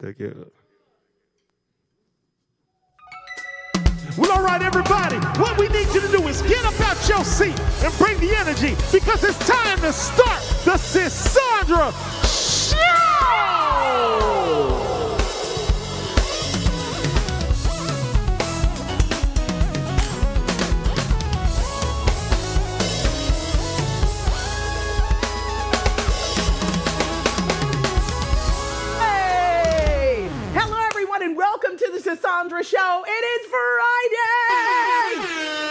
Thank you. Well, all right, everybody, what we need you to do is get up out your seat and bring the energy because it's time to start the Cassandra Show! Welcome to the Cassandra Show. It is Friday.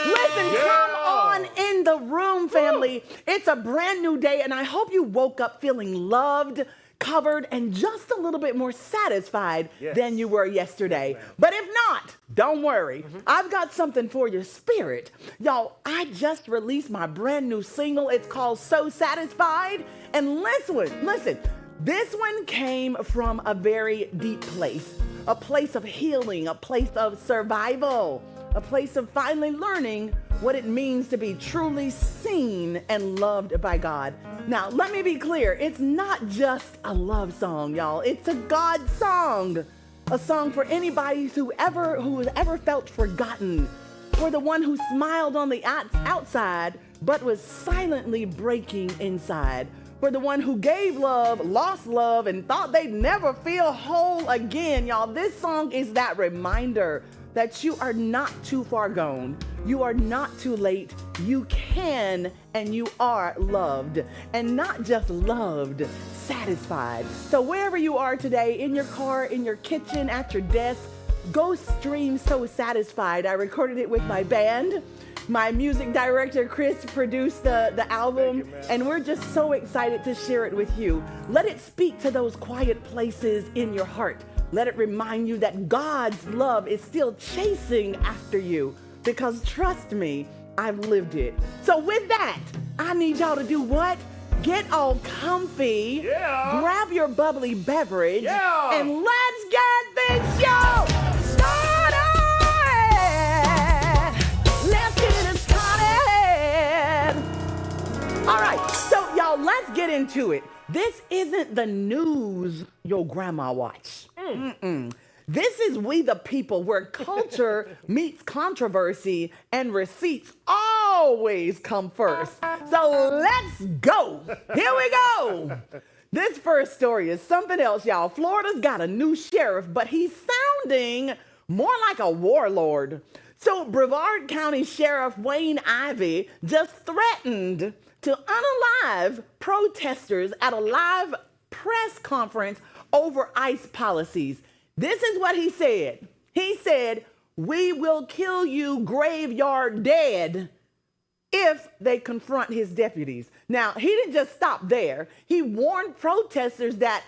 Listen, come on in the room, family. It's a brand new day, and I hope you woke up feeling loved, covered, and just a little bit more satisfied than you were yesterday. But if not, don't worry. I've got something for your spirit. Y'all, I just released my brand new single. It's called So Satisfied. And listen, this one came from a very deep place. A place of healing, a place of survival, a place of finally learning what it means to be truly seen and loved by God. Now, let me be clear. It's not just a love song, y'all. It's a God song. A song for anybody who has ever felt forgotten. For the one who smiled on the outside, but was silently breaking inside. For the one who gave love, lost love, and thought they'd never feel whole again. Y'all, this song is that reminder that you are not too far gone. You are not too late. You can and you are loved. And not just loved, satisfied. So wherever you are today, in your car, in your kitchen, at your desk, go stream So Satisfied. I recorded it with my band. My music director, Chris, produced the album, and we're just so excited to share it with you. Let it speak to those quiet places in your heart. Let it remind you that God's love is still chasing after you, because trust me, I've lived it. So with that, I need y'all to do what? Get all comfy, grab your bubbly beverage, and let's get this show started! All right, so y'all, let's get into it. This isn't the news your grandma watch. This is We the People, where culture meets controversy and receipts always come first. So let's go. Here we go. This first story is something else, y'all. Florida's got a new sheriff, but he's sounding more like a warlord. So Brevard County Sheriff Wayne Ivey just threatened to unalive protesters at a live press conference over ICE policies. This is what he said. He said, "We will kill you graveyard dead," if they confront his deputies. Now, he didn't just stop there. He warned protesters that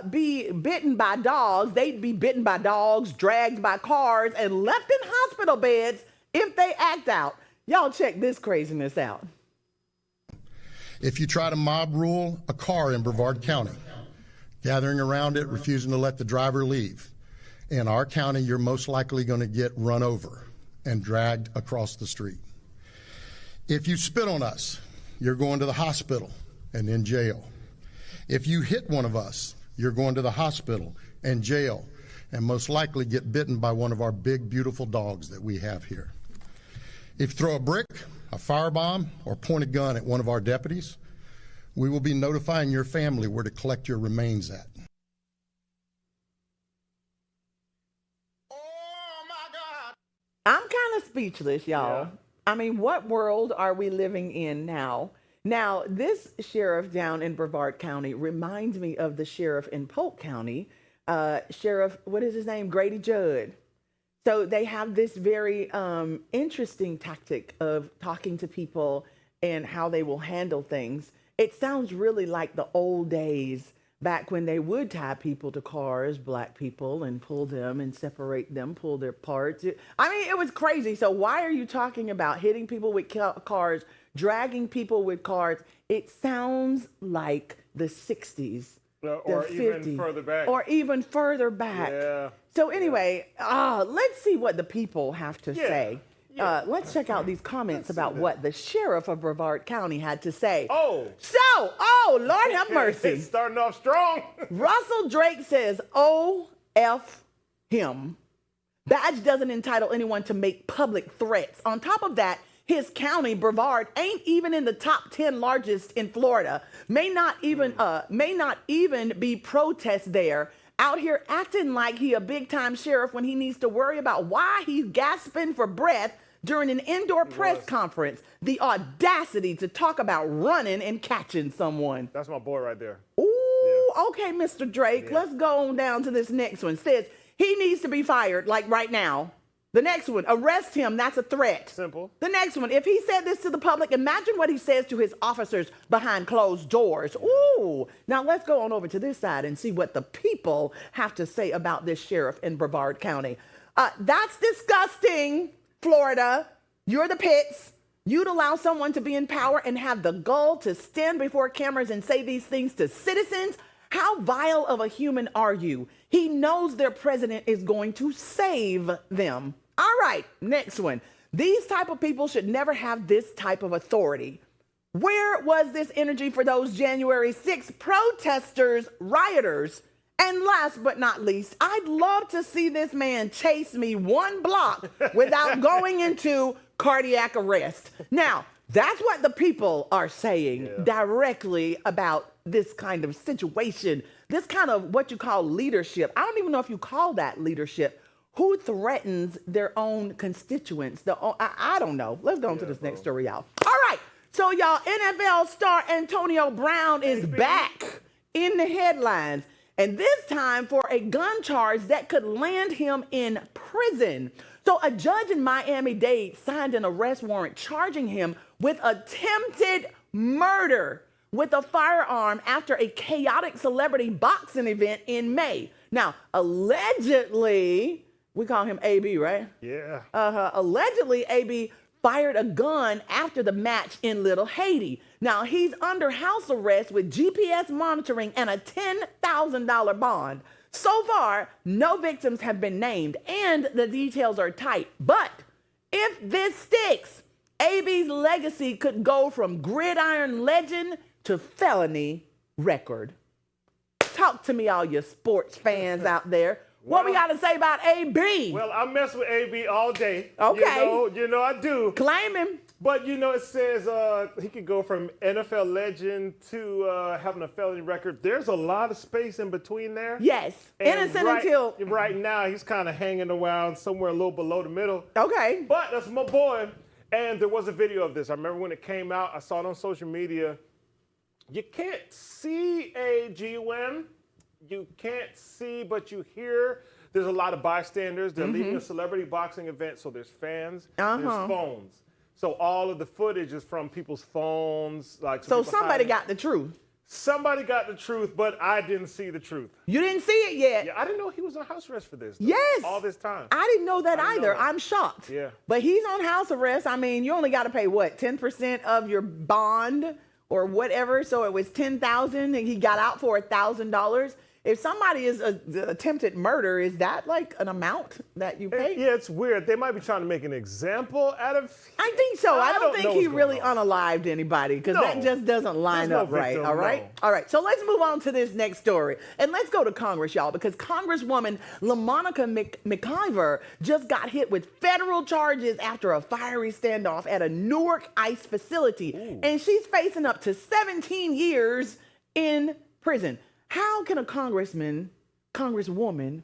be bitten by dogs. They'd be bitten by dogs, dragged by cars, and left in hospital beds if they act out. Y'all check this craziness out. If you try to mob rule a car in Brevard County, gathering around it, refusing to let the driver leave, in our county, you're most likely going to get run over and dragged across the street. If you spit on us, you're going to the hospital and in jail. If you hit one of us, you're going to the hospital and jail, and most likely get bitten by one of our big, beautiful dogs that we have here. If you throw a brick, a firebomb, or point a gun at one of our deputies, we will be notifying your family where to collect your remains at. Oh, my God. I'm kind of speechless, y'all. I mean, what world are we living in now? Now, this sheriff down in Brevard County reminds me of the sheriff in Polk County, Sheriff, what is his name? Grady Judd. So they have this very interesting tactic of talking to people and how they will handle things. It sounds really like the old days back when they would tie people to cars, black people, and pull them and separate them, pull their parts. I mean, it was crazy. So why are you talking about hitting people with cars, dragging people with cars? It sounds like the 60s. Or even further back. Or even further back. Yeah. So anyway, let's see what the people have to say. Let's check out these comments about what the sheriff of Brevard County had to say. Lord have mercy. It's starting off strong. Russell Drake says, oh F him. Badge doesn't entitle anyone to make public threats. On top of that, his county, Brevard, ain't even in the top 10 largest in Florida. May not even be protests there. Out here acting like he a big-time sheriff when he needs to worry about why he's gasping for breath during an indoor press conference. The audacity to talk about running and catching someone. That's my boy right there. Ooh, okay, Mr. Drake. Yeah. Let's go on down to this next one. Says he needs to be fired, like right now. The next one, arrest him. That's a threat. Simple. The next one, if he said this to the public, imagine what he says to his officers behind closed doors. Ooh. Now let's go on over to this side and see what the people have to say about this sheriff in Brevard County. That's disgusting, Florida. You're the pits. You'd allow someone to be in power and have the gall to stand before cameras and say these things to citizens? How vile of a human are you? He knows their president is going to save them. All right, next one. These type of people should never have this type of authority. Where was this energy for those January 6th protesters, rioters? And last but not least, I'd love to see this man chase me 1 block without going into cardiac arrest. Now, that's what the people are saying directly about this kind of situation, this kind of what you call leadership. I don't even know if you call that leadership. Who threatens their own constituents? I don't know. Let's go on to this next story, y'all. All right. So, y'all, NFL star Antonio Brown is back in the headlines. And this time for a gun charge that could land him in prison. So a judge in Miami-Dade signed an arrest warrant charging him with attempted murder with a firearm after a chaotic celebrity boxing event in May. Now, allegedly, we call him AB, right? Yeah. Allegedly, AB fired a gun after the match in Little Haiti. Now, he's under house arrest with GPS monitoring and a $10,000 bond. So far, no victims have been named, and the details are tight. But if this sticks, AB's legacy could go from gridiron legend to felony record. Talk to me, all you sports fans out there. What we got to say about AB? Well, I mess with AB all day. Okay. You know I do. Claim him. But, it says he could go from NFL legend to having a felony record. There's a lot of space in between there. Yes. Innocent until... Right now, he's kind of hanging around somewhere a little below the middle. Okay. But that's my boy. And there was a video of this. I remember when it came out. I saw it on social media. You can't see a GUM. You can't see, but you hear. There's a lot of bystanders. They're leaving a celebrity boxing event, so there's fans, there's phones. So all of the footage is from people's phones. So somebody got the truth. Somebody got the truth, but I didn't see the truth. You didn't see it yet? Yeah, I didn't know he was on house arrest for this. Though, yes. All this time. I didn't know that either. I'm shocked. Yeah. But he's on house arrest. I mean, you only got to pay, what, 10% of your bond or whatever? So it was $10,000 and he got out for $1,000. If somebody is attempted murder, is that like an amount that you pay? Yeah, it's weird. They might be trying to make an example out of... I think so. I don't think he really unalived anybody because that just doesn't line up right, all right? No. All right, so let's move on to this next story. And let's go to Congress, y'all, because Congresswoman LaMonica McIver just got hit with federal charges after a fiery standoff at a Newark ICE facility. Ooh. And she's facing up to 17 years in prison. How can a congresswoman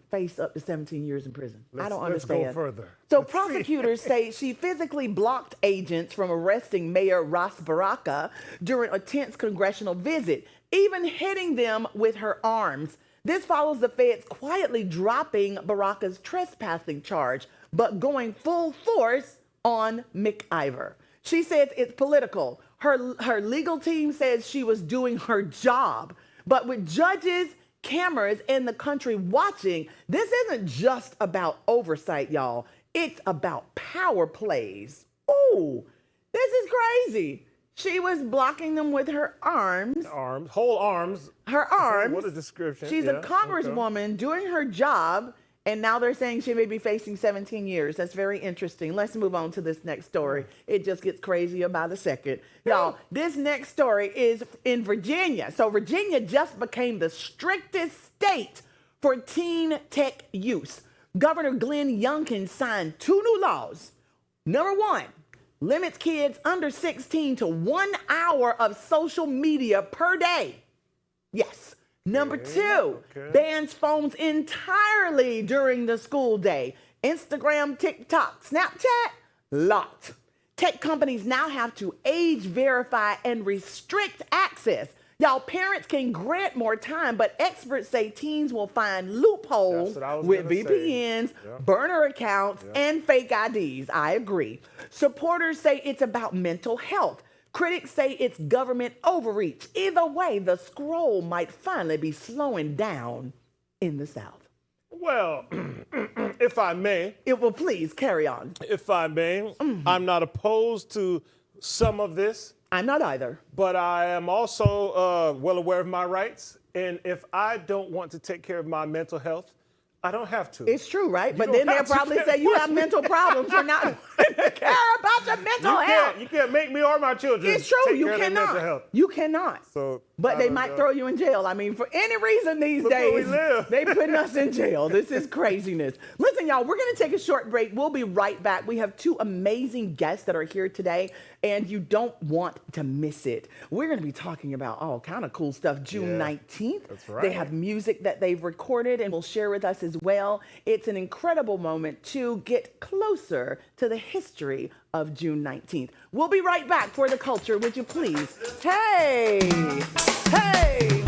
face up to 17 years in prison? I don't understand. Let's go further. So prosecutors say she physically blocked agents from arresting Mayor Ras Baraka during a tense congressional visit, even hitting them with her arms. This follows the feds quietly dropping Baraka's trespassing charge, but going full force on McIver. She says it's political. Her legal team says she was doing her job. But with judges, cameras, and the country watching, this isn't just about oversight, y'all. It's about power plays. Ooh, this is crazy. She was blocking them with her arms. Whole arms. Her arms. What a description. She's a congresswoman doing her job, and now they're saying she may be facing 17 years. That's very interesting. Let's move on to this next story. It just gets crazier by the second. Y'all, this next story is in Virginia. So Virginia just became the strictest state for teen tech use. Governor Glenn Youngkin signed 2 new laws. Number 1, limits kids under 16 to 1 hour of social media per day. Yes. Number 2, bans phones entirely during the school day. Instagram, TikTok, Snapchat, locked. Tech companies now have to age verify and restrict access. Y'all, parents can grant more time, but experts say teens will find loopholes with VPNs, burner accounts, and fake IDs. I agree. Supporters say it's about mental health. Critics say it's government overreach. Either way, the scroll might finally be slowing down in the South. Well, if I may. It will please carry on. If I may, I'm not opposed to some of this. I'm not either. But I am also well aware of my rights. And if I don't want to take care of my mental health, I don't have to. It's true, right? But then they'll probably say you have mental problems for not care about your mental health. You can't make me or my children It's true. take You care of their mental health. cannot. You cannot. So, but they might throw you in jail. I mean, for any reason these Look where we days, live. they putting us in jail. This is craziness. Listen, y'all, we're going to take a short break. We'll be right back. We have 2 amazing guests that are here today, and you don't want to miss it. We're going to be talking about all kind of cool stuff. June 19th. That's right. They have music that they've recorded and will share with us as well. It's an incredible moment to get closer to the history of June 19th. We'll be right back for the culture, would you please? Hey! Hey!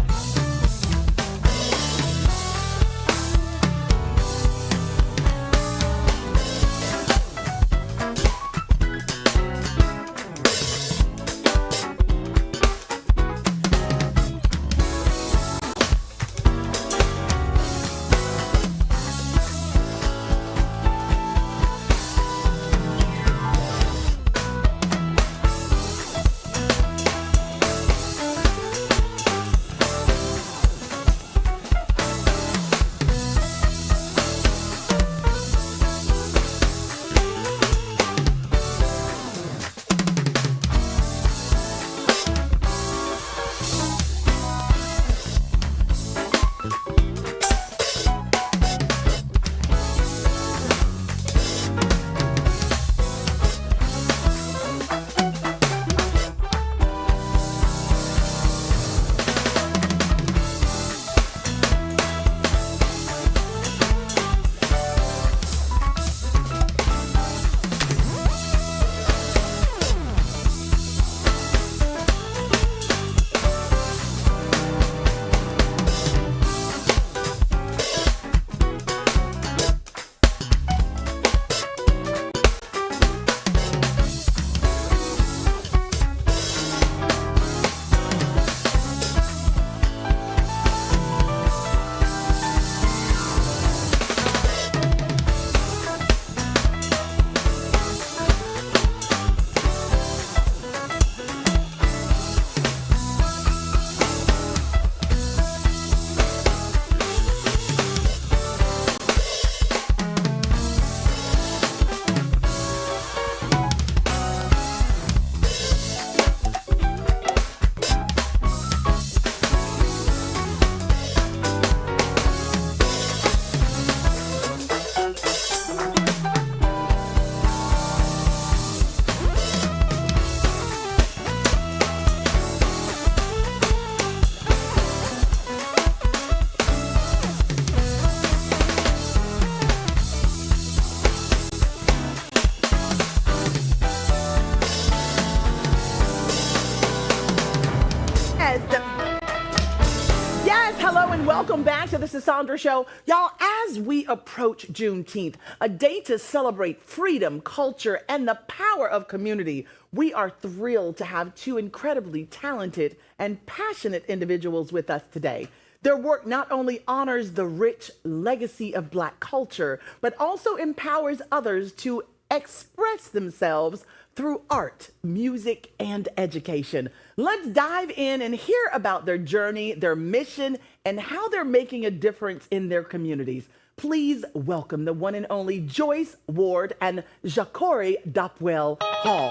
Welcome back to the Sandra Show. Y'all, as we approach Juneteenth, a day to celebrate freedom, culture, and the power of community, we are thrilled to have 2 incredibly talented and passionate individuals with us today. Their work not only honors the rich legacy of Black culture, but also empowers others to express themselves through art, music, and education. Let's dive in and hear about their journey, their mission, and how they're making a difference in their communities. Please welcome the one and only Joyce Ward and Jacori Dopwell Hall.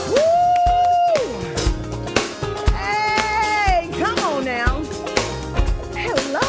Woo! Hey, come on now. Hello,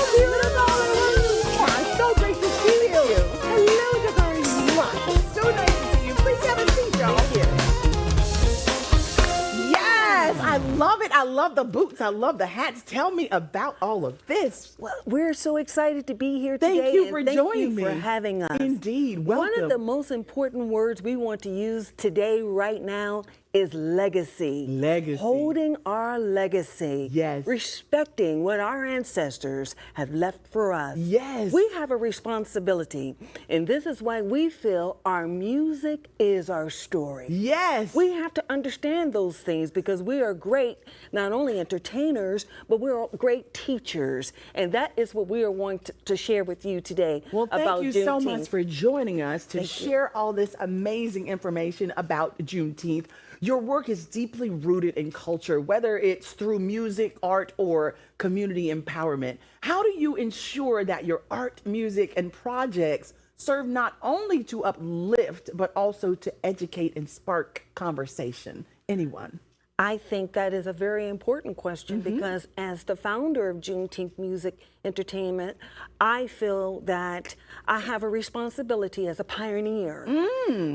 I love it. I love the boots. I love the hats. Tell me about all of this. Well, we're so excited to be here Thank today. you for and joining me. Thank you for having us. Indeed. One Welcome. of the most important words we want to use today, right now, is legacy. Legacy. Holding our legacy. Yes. Respecting what our ancestors have left for us. Yes. We have a responsibility, and this is why we feel our music is our story. Yes. We have to understand those things because we are great, not only entertainers, but we're great teachers. And that is what we are wanting to share with you today Well, thank about you Juneteenth. so much for joining us to Thank you. share all this amazing information about Juneteenth. Your work is deeply rooted in culture, whether it's through music, art, or community empowerment. How do you ensure that your art, music, and projects serve not only to uplift, but also to educate and spark conversation? Anyone? I think that is a very important question because as the founder of Juneteenth Music Entertainment, I feel that I have a responsibility as a pioneer.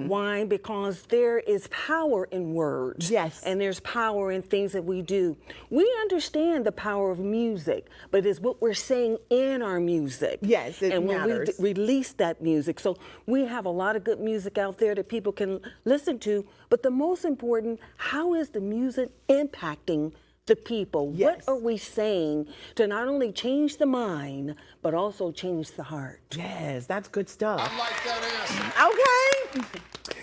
Why? Because there is power in words. Yes. And there's power in things that we do. We understand the power of music, but it's what we're saying in our music. Yes, it and matters. when we release that music. So we have a lot of good music out there that people can listen to, but the most important, how is the music impacting the people? Yes. What are we saying to not only change the mind, but also change the heart? Yes, that's good stuff. I like that answer. Okay.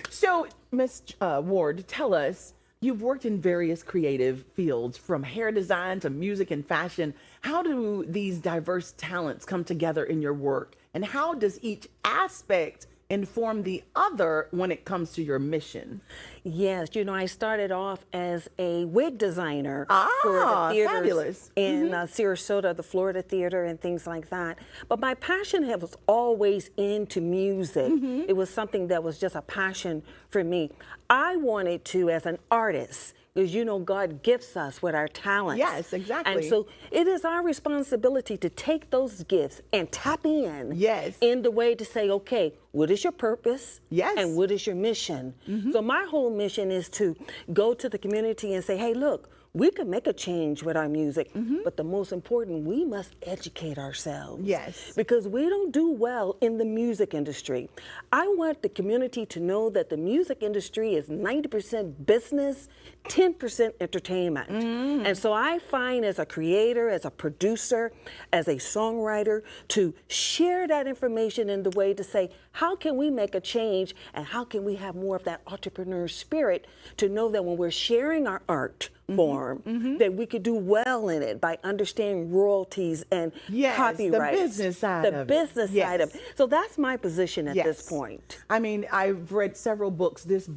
So, Ms. Ward, tell us, you've worked in various creative fields, from hair design to music and fashion. How do these diverse talents come together in your work? And how does each aspect inform the other when it comes to your mission? Yes, you know, I started off as a wig designer for Ah, the theaters fabulous. in Sarasota, the Florida Theater, and things like that. But my passion was always into music. It was something that was just a passion for me. I wanted to, as an artist, because you know God gifts us with our talents. Yes, exactly. And so it is our responsibility to take those gifts and tap in Yes. in the way to say, okay, what is your purpose? Yes. And what is your mission? So my whole mission is to go to the community and say, hey, look, we can make a change with our music, but the most important, we must educate ourselves. Yes. Because we don't do well in the music industry. I want the community to know that the music industry is 90% business, 10% entertainment. And so I find as a creator, as a producer, as a songwriter, to share that information in the way to say, how can we make a change and how can we have more of that entrepreneur spirit to know that when we're sharing our art form, that we could do well in it by understanding royalties and Yes, the copyrights. business side of it. business side of Yes. it. So that's my position at this Yes. point. I mean, I've read several books. This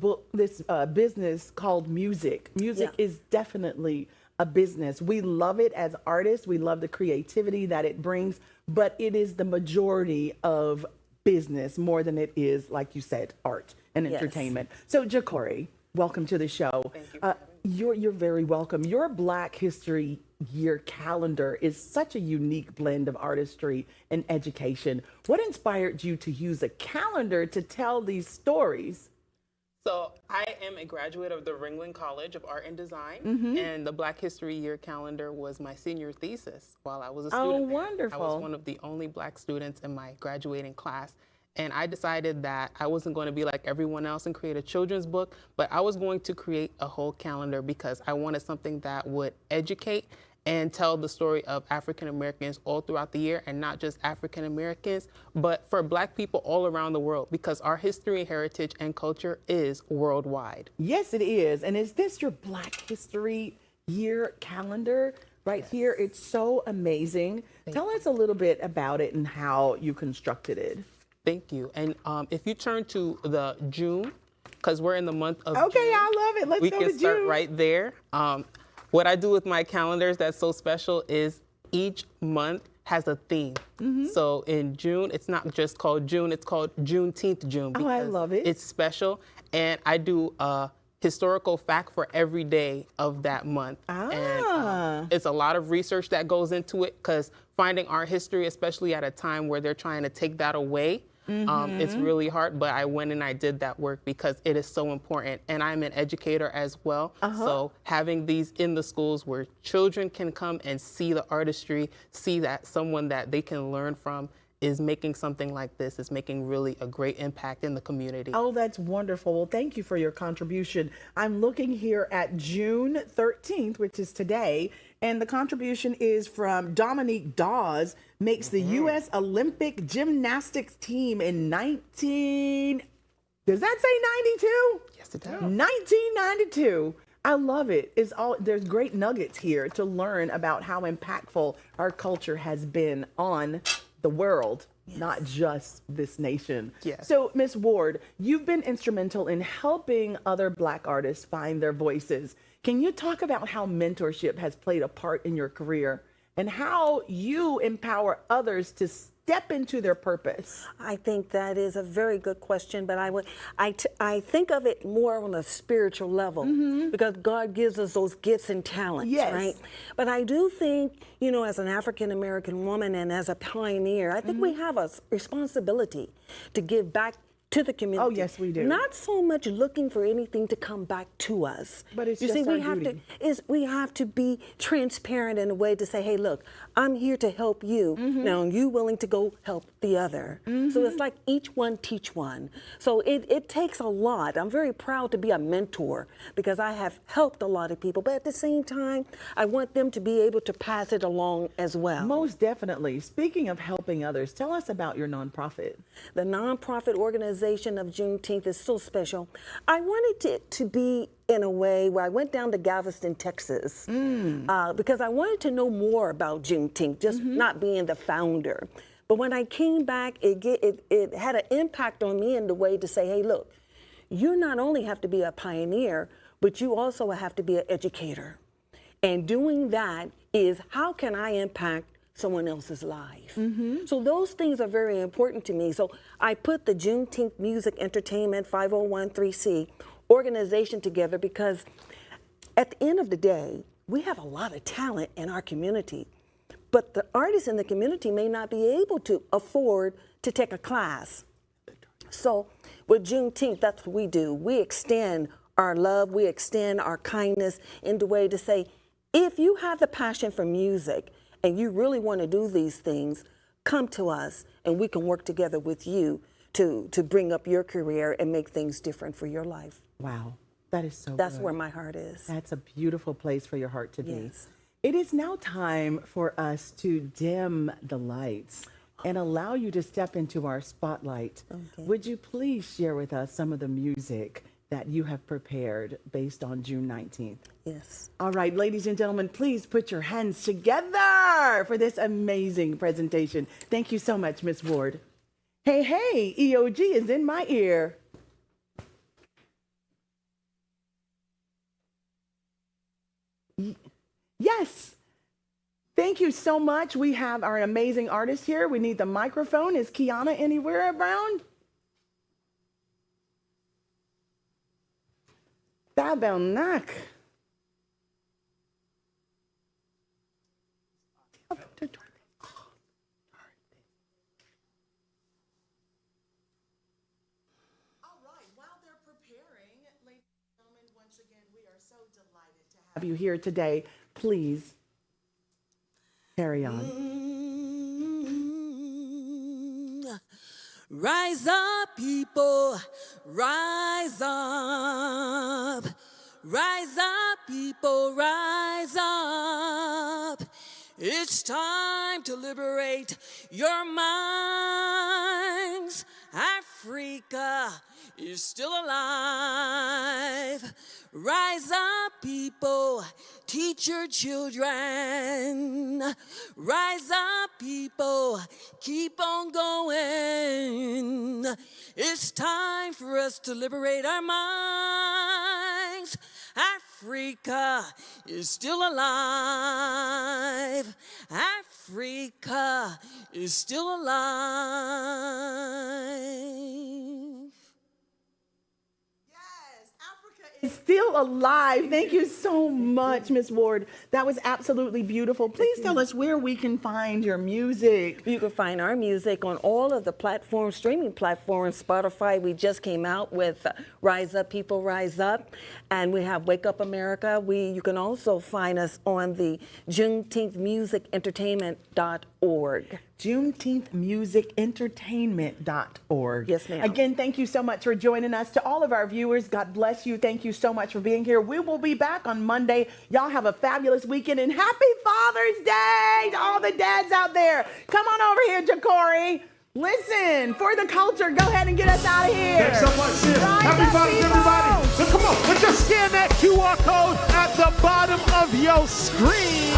business called music. Music Yeah. is definitely a business. We love it as artists. We love the creativity that it brings, but it is the majority of business more than it is, like you said, art and Yes. entertainment. So, Ja'Cory, welcome to the show. Thank you. You're very welcome. Your Black History Year calendar is such a unique blend of artistry and education. What inspired you to use a calendar to tell these stories? So I am a graduate of the Ringling College of Art and Design, and the Black History Year calendar was my senior thesis while I was a Oh, student there. I wonderful. was one of the only Black students in my graduating class. And I decided that I wasn't going to be like everyone else and create a children's book, but I was going to create a whole calendar because I wanted something that would educate and tell the story of African Americans all throughout the year, and not just African Americans, but for Black people all around the world, because our history, heritage, and culture is worldwide. Yes, it is. And is this your Black History Year calendar right here? It's so amazing. Tell us a little bit about it and how you constructed it. Thank you. And if you turn to the June, because we're in the month of Okay, June, I love it. Let's we go can to start June. right there. What I do with my calendars that's so special is each month has a theme. So in June, it's not just called June, it's called Juneteenth June. Oh, I because love it. It's special. And I do a historical fact for every day of that month. And it's a lot of research that goes into it, because finding art history, especially at a time where they're trying to take that away It's really hard, but I went and I did that work because it is so important. And I'm an educator as well. So having these in the schools where children can come and see the artistry, see that someone that they can learn from is making something like this, is making really a great impact in the community. Oh, that's wonderful. Well, thank you for your contribution. I'm looking here at June 13th, which is today, and the contribution is from Dominique Dawes, makes the U.S. Olympic gymnastics team in does that say 92? Yes, it does. 1992. I love it. There's great nuggets here to learn about how impactful our culture has been on the world, not just this nation. Yes. So, Ms. Ward, you've been instrumental in helping other Black artists find their voices. Can you talk about how mentorship has played a part in your career and how you empower others to step into their purpose? I think that is a very good question, but I think of it more on a spiritual level because God gives us those gifts and talents, right? But I do think, as an African American woman and as a pioneer, I think we have a responsibility to give back to the community. Oh, yes, we do. Not so much looking for anything to come back to us. But it's you just see, our we have duty. we have to be transparent in a way to say, hey, look, I'm here to help you. Now, are you willing to go help the other? So it's like each one teach one. So it takes a lot. I'm very proud to be a mentor because I have helped a lot of people, but at the same time, I want them to be able to pass it along as well. Most definitely. Speaking of helping others, tell us about your nonprofit. The nonprofit organization of Juneteenth is so special. I wanted it to be in a way where I went down to Galveston, Texas, because I wanted to know more about Juneteenth, just not being the founder. But when I came back, it had an impact on me in the way to say, hey, look, you not only have to be a pioneer, but you also have to be an educator. And doing that is, how can I impact someone else's life? So those things are very important to me. So I put the Juneteenth Music Entertainment 501(c) organization together because at the end of the day, we have a lot of talent in our community, but the artists in the community may not be able to afford to take a class. So with Juneteenth, that's what we do. We extend our love, we extend our kindness in the way to say, if you have the passion for music and you really want to do these things, come to us and we can work together with you to bring up your career and make things different for your life. Wow, that is so That's good. where my heart is. That's a beautiful place for your heart to be. Yes. It is now time for us to dim the lights and allow you to step into our spotlight. Okay. Would you please share with us some of the music that you have prepared based on June 19th? Yes. All right, ladies and gentlemen, please put your hands together for this amazing presentation. Thank you so much, Ms. Ward. Hey, hey, EOG is in my ear. Yes. Thank you so much. We have our amazing artist here. We need the microphone. Is Kiana anywhere around? Tabernac. Have you here today. Please carry on. Rise up, people, rise up. Rise up, people, rise up. It's time to liberate your minds. Africa is still alive. Rise up, people, teach your children. Rise up, people, keep on going. It's time for us to liberate our minds. Africa is still alive. Africa is still alive. Yes, Africa Still alive. Thank you so much, Miss Ward. That was absolutely beautiful. Please tell us where we can find your music. You can find our music on all of the platforms, streaming platforms. Spotify, we just came out with Rise Up, People Rise Up. And we have Wake Up America. You can also find us on the JuneteenthMusicEntertainment.org. JuneteenthMusicEntertainment.org. Yes, ma'am. Again, thank you so much for joining us. To all of our viewers, God bless you. Thank you so much for being here. We will be back on Monday. Y'all have a fabulous weekend and happy Father's Day to all the dads out there. Come on over here, Ja'Cory. Listen, for the culture, go ahead and get us out of here. Thanks so much, sis. Happy Father's Day, everybody. So come on, let's just scan that QR code at the bottom of your screen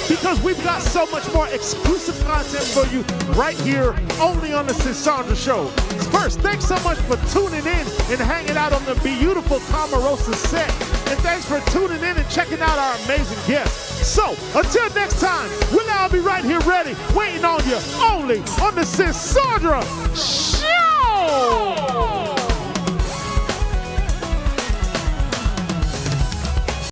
because we've got so much more exclusive content for you right here only on the Sandra Show. First, thanks so much for tuning in and hanging out on the beautiful Omarosa set. And thanks for tuning in and checking out our amazing guests. So, until next time, we'll all be right here ready, waiting on you only on the Sandra Show!